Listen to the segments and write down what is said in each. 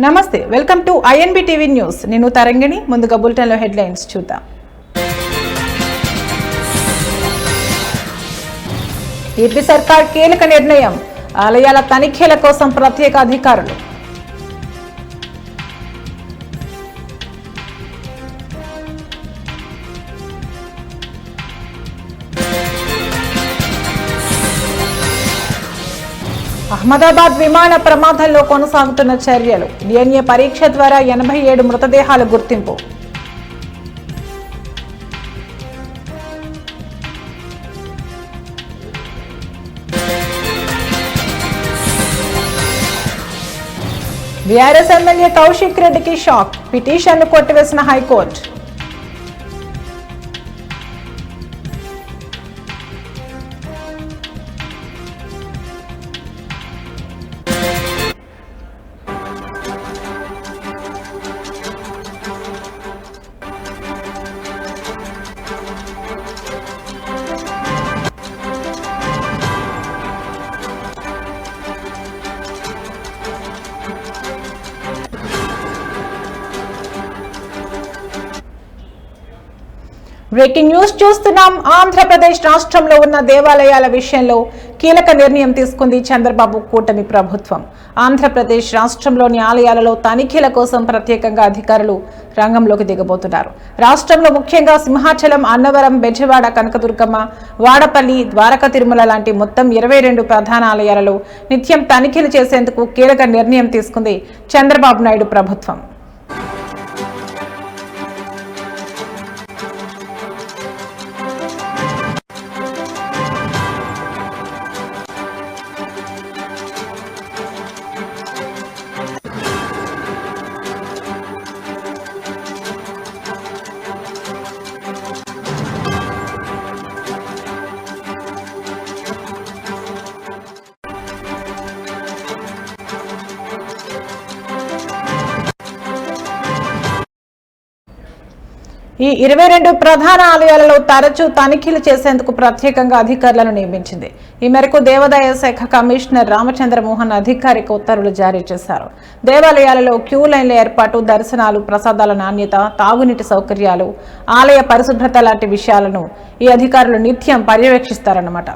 నమస్తే, welcome to INB TV news. నేను తరంగిణి. ముందుగా బులెటిన్లో హెడ్లైన్స్ చూద్దాం. ఏపీ సర్కార్ కీలక నిర్ణయం, ఆలయాల తనిఖీల కోసం ప్రత్యేక అధికారులు. అహ్మదాబాద్ విమాన ప్రమాదంలో కొనసాగుతున్న చర్యలు, DNA పరీక్ష ద్వారా 87 మృతదేహాల గుర్తింపు. బీఆర్ఎస్ ఎమ్మెల్యే కౌశిక్ రెడ్డికి షాక్, పిటిషన్ను కొట్టివేసిన హైకోర్టు. బ్రేకింగ్ న్యూస్ చూస్తున్నాం. ఆంధ్రప్రదేశ్ రాష్ట్రంలో ఉన్న దేవాలయాల విషయంలో కీలక నిర్ణయం తీసుకుంది చంద్రబాబు కూటమి ప్రభుత్వం. ఆంధ్రప్రదేశ్ రాష్ట్రంలోని ఆలయాలలో తనిఖీల కోసం ప్రత్యేకంగా అధికారులు రంగంలోకి దిగబోతున్నారు. రాష్ట్రంలో ముఖ్యంగా సింహాచలం, అన్నవరం, బెజవాడ, కనకదుర్గమ్మ, వాడపల్లి, ద్వారకా తిరుమల లాంటి మొత్తం 22 ప్రధాన ఆలయాలలో నిత్యం తనిఖీలు చేసేందుకు కీలక నిర్ణయం తీసుకుంది చంద్రబాబు నాయుడు ప్రభుత్వం. ఈ 22 ప్రధాన ఆలయాలలో తరచూ తనిఖీలు చేసేందుకు ప్రత్యేకంగా అధికారులను నియమించింది. ఈ మేరకు దేవాదాయ శాఖ కమిషనర్ రామచంద్రమోహన్ అధికారిక ఉత్తర్వులు జారీ చేశారు. దేవాలయాలలో క్యూ లైన్ల ఏర్పాటు, దర్శనాలు, ప్రసాదాల నాణ్యత, తాగునీటి సౌకర్యాలు, ఆలయ పరిశుభ్రత లాంటి విషయాలను ఈ అధికారులు నిత్యం పర్యవేక్షిస్తారన్నమాట.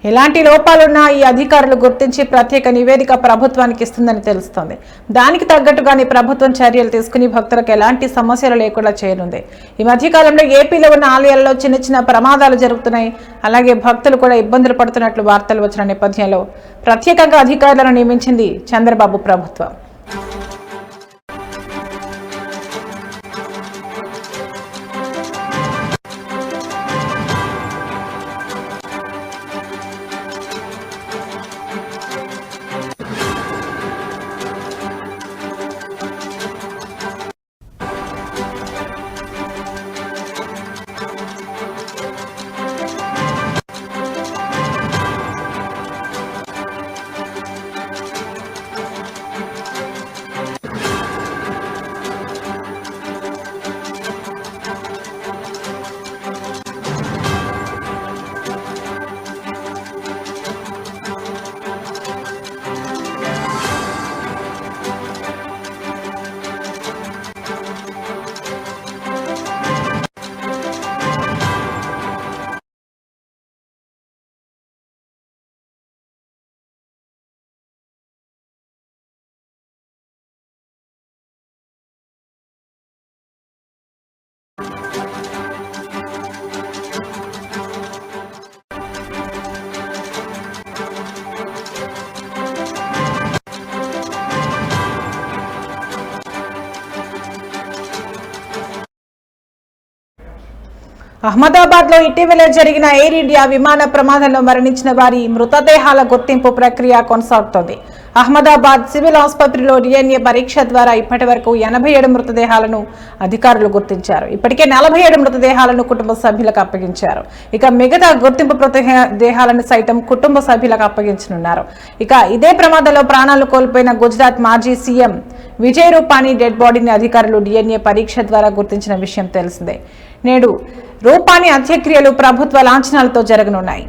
ఎలాంటి లోపాలున్నా ఈ అధికారులు గుర్తించి ప్రత్యేక నివేదిక ప్రభుత్వానికి ఇస్తుందని తెలుస్తోంది. దానికి తగ్గట్టుగానే ప్రభుత్వం చర్యలు తీసుకుని భక్తులకు ఎలాంటి సమస్యలు లేకుండా చేయనుంది. ఈ మధ్యకాలంలో ఏపీలో ఉన్న ఆలయాల్లో చిన్న చిన్న ప్రమాదాలు జరుగుతున్నాయి. అలాగే భక్తులు కూడా ఇబ్బందులు పడుతున్నట్లు వార్తలు వచ్చిన నేపథ్యంలో ప్రత్యేకంగా అధికారులను నియమించింది చంద్రబాబు ప్రభుత్వం. అహ్మదాబాద్ లో ఇటీవల జరిగిన ఎయిర్ ఇండియా విమాన ప్రమాదంలో మరణించిన వారి మృతదేహాల గుర్తింపు ప్రక్రియ కొనసాగుతోంది. అహ్మదాబాద్ సివిల్ ఆసుపత్రిలో DNA పరీక్ష ద్వారా ఇప్పటి వరకు 87 మృతదేహాలను అధికారులు గుర్తించారు. ఇప్పటికే 47 మృతదేహాలను కుటుంబ సభ్యులకు అప్పగించారు. ఇక మిగతా గుర్తింపు మృతదేహాలను సైతం కుటుంబ సభ్యులకు అప్పగించనున్నారు. ఇక ఇదే ప్రమాదంలో ప్రాణాలు కోల్పోయిన గుజరాత్ మాజీ సీఎం విజయ్ రూపానీ డెడ్ బాడీని అధికారులు DNA పరీక్ష ద్వారా గుర్తించిన విషయం తెలిసిందే. నేడు రూపానీ అంత్యక్రియలు ప్రభుత్వ లాంఛనాలతో జరగనున్నాయి.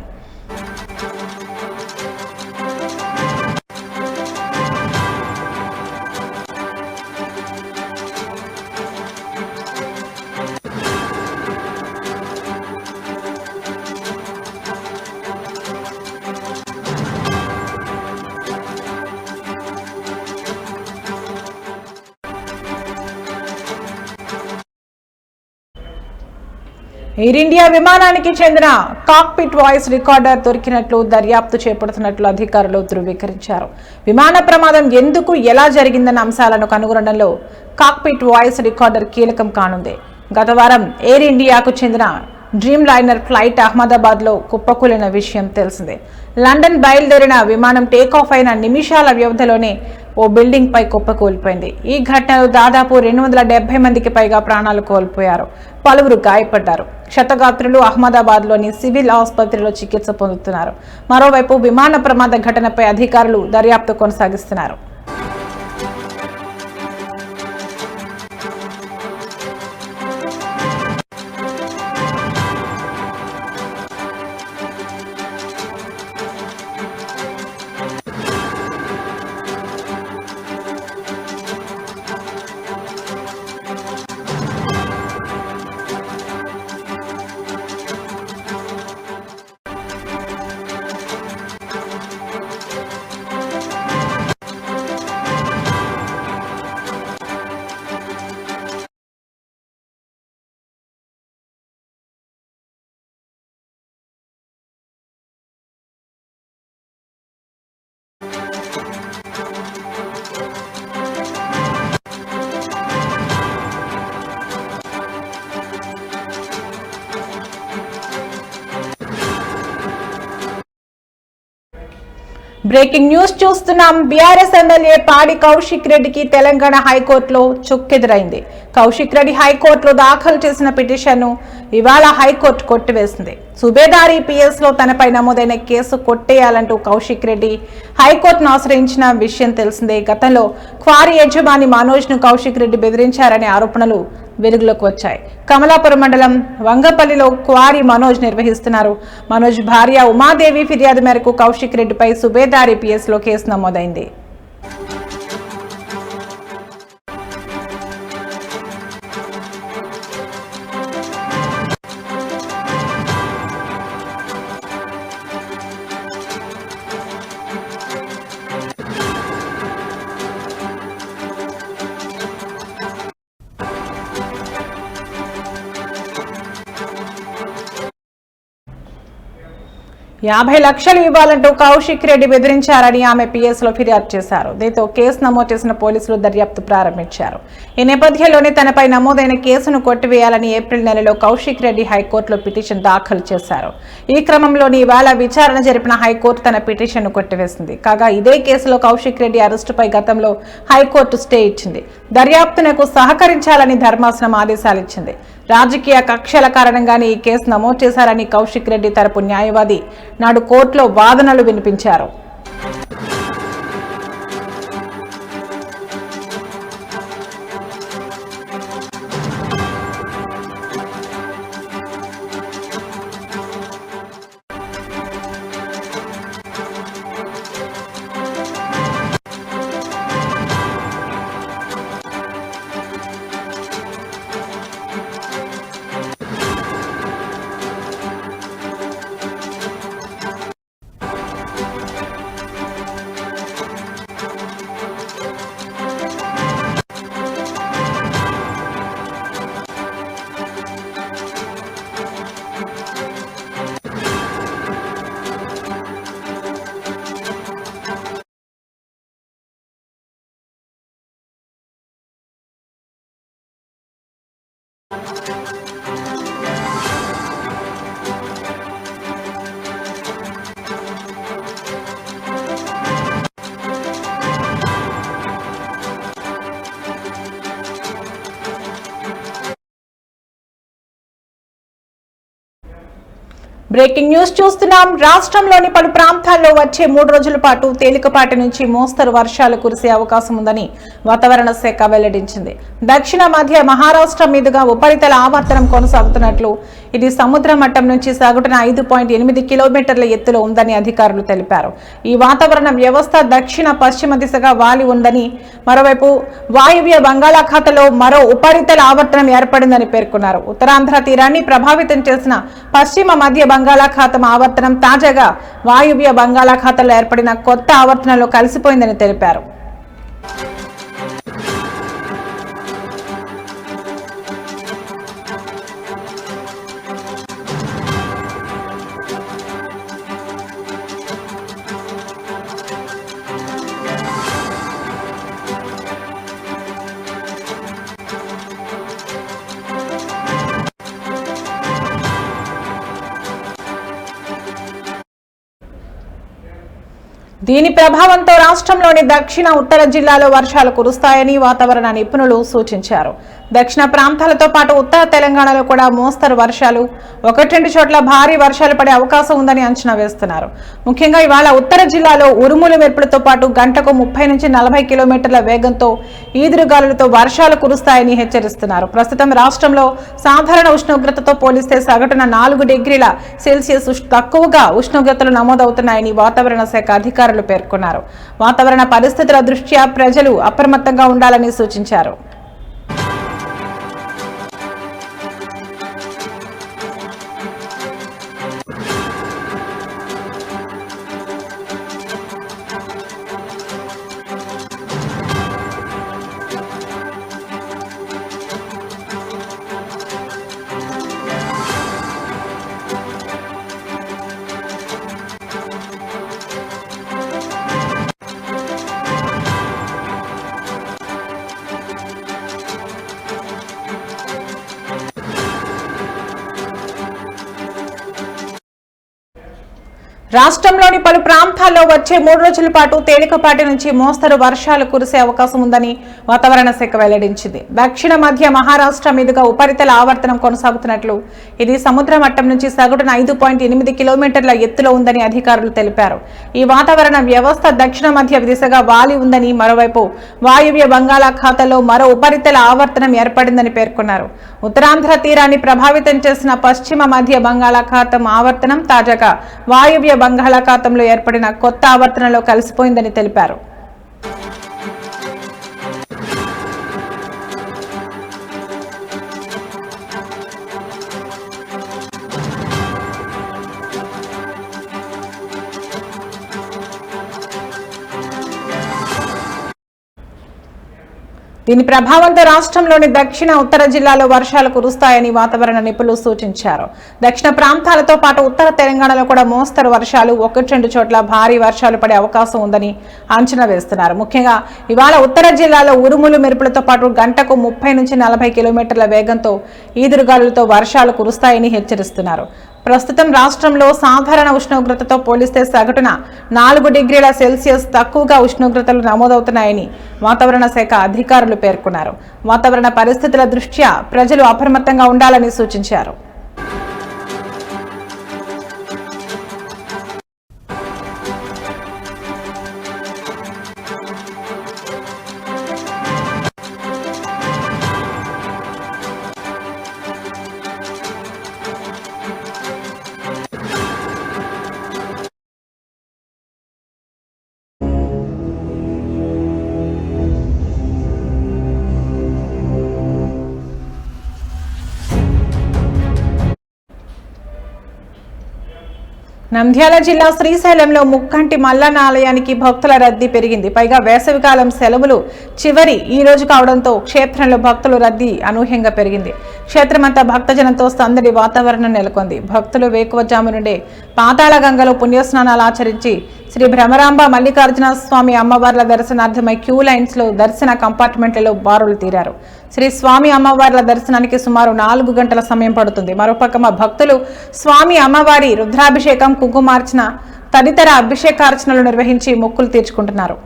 ఎయిర్ ఇండియా విమానానికి చెందిన కాక్పిట్ వాయిస్ రికార్డర్ దొరికినట్లు దర్యాప్తు చేపడుతున్నట్లు అధికారులు ధృవీకరించారు. విమాన ప్రమాదం ఎందుకు ఎలా జరిగిందన్న అంశాలను కనుగొనడంలో కాక్పిట్ వాయిస్ రికార్డర్ కీలకం కానుంది. గత వారం ఎయిర్ ఇండియాకు చెందిన డ్రీమ్ లైనర్ ఫ్లైట్ అహ్మదాబాద్ లో కుప్పకూలిన విషయం తెలిసిందే. లండన్ బయలుదేరిన విమానం టేకాఫ్ అయిన నిమిషాల వ్యవధిలోనే ఓ బిల్డింగ్ పై కుప్పకూలిపోయింది. ఈ ఘటనలో దాదాపు 270 మందికి పైగా ప్రాణాలు కోల్పోయారు. పలువురు గాయపడ్డారు. క్షతగాత్రులు అహ్మదాబాద్ లోని సివిల్ ఆసుపత్రిలో చికిత్స పొందుతున్నారు. మరోవైపు విమాన ప్రమాద ఘటనపై అధికారులు దర్యాప్తు కొనసాగిస్తున్నారు. బ్రేకింగ్ న్యూస్ చూస్తున్నాం. బీఆర్ఎస్ ఎమ్మెల్యే పాడి కౌశిక్ రెడ్డికి తెలంగాణ హైకోర్టులో చుక్కెదురైంది. కౌశిక్ రెడ్డి హైకోర్టులో దాఖలు చేసిన పిటిషన్ను ఇవాళ హైకోర్టు కొట్టివేసింది. సుబేదారి PS లో తనపై నమోదైన కేసు కొట్టేయాలంటూ కౌశిక్ రెడ్డి హైకోర్టును ఆశ్రయించిన విషయం తెలిసిందే. గతంలో క్వారీ యజమాని మనోజ్ ను కౌశిక్ రెడ్డి బెదిరించారనే ఆరోపణలు వెలుగులోకి వచ్చాయి. కమలాపురం మండలం వంగపల్లిలో క్వారీ మనోజ్ నిర్వహిస్తున్నారు. మనోజ్ భార్య ఉమాదేవి ఫిర్యాదు మేరకు కౌశిక్ రెడ్డిపై సుబేదారి PS లో కేసు నమోదైంది. $50 లక్షలు ఇవ్వాలంటూ కౌశిక్ రెడ్డి బెదిరించారని ఆమె PS లో ఫిర్యాదు చేశారు. దీంతో కేసు నమోదు చేసిన పోలీసులు దర్యాప్తు ప్రారంభించారు. ఈ నేపథ్యంలోనే తనపై నమోదైన కేసును కొట్టివేయాలని ఏప్రిల్ నెలలో కౌశిక్ రెడ్డి హైకోర్టులో పిటిషన్ దాఖలు చేశారు. ఈ క్రమంలోని ఇవాళ విచారణ జరిపిన హైకోర్టు తన పిటిషన్ను కొట్టివేసింది. కాగా ఇదే కేసులో కౌశిక్ రెడ్డి అరెస్టుపై గతంలో హైకోర్టు స్టే ఇచ్చింది. దర్యాప్తునకు సహకరించాలని ధర్మాసనం ఆదేశాలు ఇచ్చింది. రాజకీయ కక్షల కారణంగానే ఈ కేసు నమోదు చేశారని కౌశిక్ రెడ్డి తరపు న్యాయవాది నాడు కోర్టులో వాదనలు వినిపించారు. బ్రేకింగ్ న్యూస్ చూస్తున్నాం. రాష్ట్రంలోని పలు ప్రాంతాల్లో వచ్చే 3 రోజుల పాటు తేలికపాటి నుంచి మోస్తరు వర్షాలు కురిసే అవకాశం ఉందని వాతావరణ శాఖ వెల్లడించింది. దక్షిణ మధ్య మహారాష్ట్ర మీదుగా ఉపరితల ఆవర్తనం కొనసాగుతున్నట్లు, ఇది సముద్ర మట్టం నుంచి సగటున 5.8 కిలోమీటర్ల ఎత్తులో ఉందని అధికారులు తెలిపారు. ఈ వాతావరణ వ్యవస్థ దక్షిణ పశ్చిమ దిశగా వాలి ఉందని, మరోవైపు వాయువ్య బంగాళాఖాతంలో మరో ఉపరితల ఆవర్తనం ఏర్పడిందని పేర్కొన్నారు. ఉత్తరాంధ్ర తీరాన్ని ప్రభావితం చేసిన పశ్చిమ మధ్య బంగాళాఖాతం ఆవర్తనం తాజాగా వాయువ్య బంగాళాఖాతంలో ఏర్పడిన కొత్త ఆవర్తనంలో కలిసిపోయిందని తెలిపారు. దీని ప్రభావంతో రాష్ట్రంలోని దక్షిణ ఉత్తర జిల్లాలో వర్షాలు కురుస్తాయని వాతావరణ నిపుణులు సూచించారు. దక్షిణ ప్రాంతాలతో పాటు ఉత్తర తెలంగాణలో కూడా మోస్తరు వర్షాలు, 1-2 చోట్ల భారీ వర్షాలు పడే అవకాశం ఉందని అంచనా వేస్తున్నారు. ముఖ్యంగా ఇవాళ ఉత్తర జిల్లాలో ఉరుములు మెరుపులతో పాటు గంటకు 30 నుంచి 40 కిలోమీటర్ల వేగంతో ఈదురుగాలులతో వర్షాలు కురుస్తాయని హెచ్చరిస్తున్నారు. ప్రస్తుతం రాష్ట్రంలో సాధారణ ఉష్ణోగ్రతతో పోలిస్తే సగటున 4 డిగ్రీల సెల్సియస్ తక్కువగా ఉష్ణోగ్రతలు నమోదవుతున్నాయని వాతావరణ శాఖ అధికారులు పేర్కొన్నారు. వాతావరణ పరిస్థితుల దృష్ట్యా ప్రజలు అప్రమత్తంగా ఉండాలని సూచించారు. రాష్ట్రంలోని పలు ప్రాంతాల్లో వచ్చే 3 రోజుల పాటు తేలికపాటి నుంచి మోస్తరు వర్షాలు కురిసే అవకాశం ఉందని వాతావరణ శాఖ వెల్లడించింది. దక్షిణ మధ్య మహారాష్ట్ర మీదుగా ఉపరితల ఆవర్తనం కొనసాగుతున్నట్లు, ఇది సముద్ర మట్టం నుంచి సగటున 5.8 కిలోమీటర్ల ఎత్తులో ఉందని అధికారులు తెలిపారు. ఈ వాతావరణ వ్యవస్థ దక్షిణ మధ్య దిశగా వాలి ఉందని, మరోవైపు వాయువ్య బంగాళాఖాతంలో మరో ఉపరితల ఆవర్తనం ఏర్పడిందని పేర్కొన్నారు. ఉత్తరాంధ్ర తీరాన్ని ప్రభావితం చేసిన పశ్చిమ మధ్య బంగాళాఖాతం ఆవర్తనం తాజాగా వాయువ్య బంగాళాఖాతంలో ఏర్పడిన కొత్త ఆవర్తనంలో కలిసిపోయిందని తెలిపారు. దీని ప్రభావంతో రాష్ట్రంలోని దక్షిణ ఉత్తర జిల్లాలో వర్షాలు కురుస్తాయని వాతావరణ నిపుణులు సూచించారు. దక్షిణ ప్రాంతాలతో పాటు ఉత్తర తెలంగాణలో కూడా మోస్తరు వర్షాలు, 1-2 చోట్ల భారీ వర్షాలు పడే అవకాశం ఉందని అంచనా వేస్తున్నారు. ముఖ్యంగా ఇవాళ ఉత్తర జిల్లాలో ఉరుములు మెరుపులతో పాటు గంటకు 30 నుంచి 40 కిలోమీటర్ల వేగంతో ఈదురుగాలులతో వర్షాలు కురుస్తాయని హెచ్చరిస్తున్నారు. ప్రస్తుతం రాష్ట్రంలో సాధారణ ఉష్ణోగ్రతతో పోలిస్తే సగటున 4 డిగ్రీల సెల్సియస్ తక్కువగా ఉష్ణోగ్రతలు నమోదవుతున్నాయని వాతావరణ శాఖ అధికారులు పేర్కొన్నారు. వాతావరణ పరిస్థితుల దృష్ట్యా ప్రజలు అప్రమత్తంగా ఉండాలని సూచించారు. నంద్యాల జిల్లా శ్రీశైలంలో ముక్కంటి మల్లన్న ఆలయానికి భక్తుల రద్దీ పెరిగింది. పైగా వేసవికాలం సెలవులు చివరి ఈ రోజు కావడంతో క్షేత్రంలో భక్తుల రద్దీ అనూహ్యంగా పెరిగింది. క్షేత్రమంతా భక్తజనంతో సందడి వాతావరణం నెలకొంది. భక్తులు వేకువజాము నుండే పాతాళ గంగలో పుణ్యస్నానాలు ఆచరించి శ్రీ భ్రమరాంబ మల్లికార్జున స్వామి అమ్మవార్ల దర్శనార్థమై క్యూ లైన్స్ లో దర్శన కంపార్ట్మెంట్లలో బారులు తీరారు. శ్రీ స్వామి అమ్మవార్ల దర్శనానికి సుమారు 4 గంటల సమయం పడుతుంది. మరోపక్క భక్తులు స్వామి అమ్మవారి రుద్రాభిషేకం, కుంకుమార్చన తదితర అభిషేకార్చనలు నిర్వహించి మొక్కులు తీర్చుకుంటున్నారు.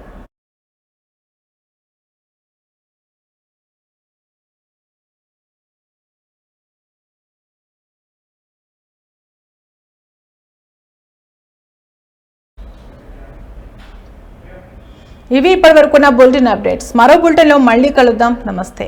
ఇవి ఇప్పటివరకున్న బులెటిన్ అప్డేట్స్. మరో బులెటిన్లో మళ్ళీ కలుద్దాం. నమస్తే.